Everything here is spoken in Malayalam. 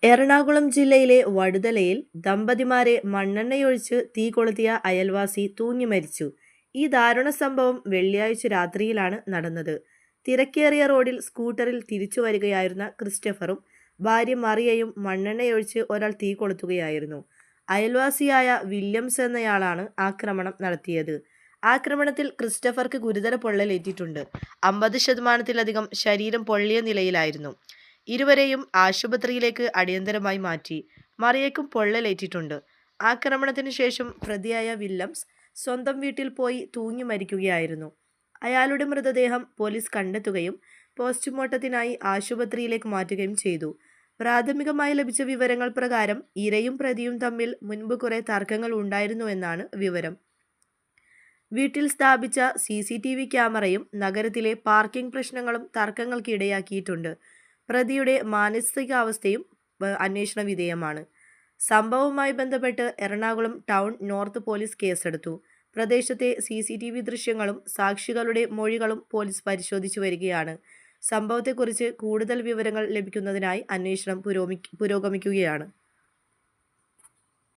എറണാകുളം ജില്ലയിലെ വടുതലയിൽ ദമ്പതിമാരെ മണ്ണെണ്ണയൊഴിച്ച് തീ കൊളുത്തിയ അയൽവാസി തൂങ്ങി മരിച്ചു. ഈ ദാരുണ സംഭവം വെള്ളിയാഴ്ച രാത്രിയിലാണ് നടന്നത്. തിരക്കേറിയ റോഡിൽ സ്കൂട്ടറിൽ തിരിച്ചു വരികയായിരുന്ന ക്രിസ്റ്റഫറും ഭാര്യ മറിയയും മണ്ണെണ്ണയൊഴിച്ച് ഒരാൾ തീ കൊളുത്തുകയായിരുന്നു. അയൽവാസിയായ വില്യംസ് എന്നയാളാണ് ആക്രമണം നടത്തിയത്. ആക്രമണത്തിൽ ക്രിസ്റ്റഫർക്ക് ഗുരുതര പൊള്ളലേറ്റിട്ടുണ്ട്. 50% ശരീരം പൊള്ളിയ നിലയിലായിരുന്നു. ഇരുവരെയും ആശുപത്രിയിലേക്ക് അടിയന്തരമായി മാറ്റി. മറിയയ്ക്കും പൊള്ളലേറ്റിട്ടുണ്ട്. ആക്രമണത്തിന് ശേഷം പ്രതിയായ വില്യംസ് സ്വന്തം വീട്ടിൽ പോയി തൂങ്ങി മരിക്കുകയായിരുന്നു. അയാളുടെ മൃതദേഹം പോലീസ് കണ്ടെത്തുകയും പോസ്റ്റ്മോർട്ടത്തിനായി ആശുപത്രിയിലേക്ക് മാറ്റുകയും ചെയ്തു. പ്രാഥമികമായി ലഭിച്ച വിവരങ്ങൾ പ്രകാരം ഇരയും പ്രതിയും തമ്മിൽ മുൻപ് കുറെ തർക്കങ്ങൾ ഉണ്ടായിരുന്നുവെന്നാണ് വിവരം. വീട്ടിൽ സ്ഥാപിച്ച CCTV ക്യാമറയും നഗരത്തിലെ പാർക്കിംഗ് പ്രശ്നങ്ങളും തർക്കങ്ങൾക്ക് ഇടയാക്കിയിട്ടുണ്ട്. പ്രതിയുടെ മാനസികാവസ്ഥയും അന്വേഷണ വിധേയമാണ്. സംഭവവുമായി ബന്ധപ്പെട്ട് എറണാകുളം ടൗൺ നോർത്ത് പോലീസ് കേസെടുത്തു. പ്രദേശത്തെ CCTV ദൃശ്യങ്ങളും സാക്ഷികളുടെ മൊഴികളും പോലീസ് പരിശോധിച്ചു വരികയാണ്. സംഭവത്തെക്കുറിച്ച് കൂടുതൽ വിവരങ്ങൾ ലഭിക്കുന്നതിനായി അന്വേഷണം പുരോഗമിക്കുകയാണ്.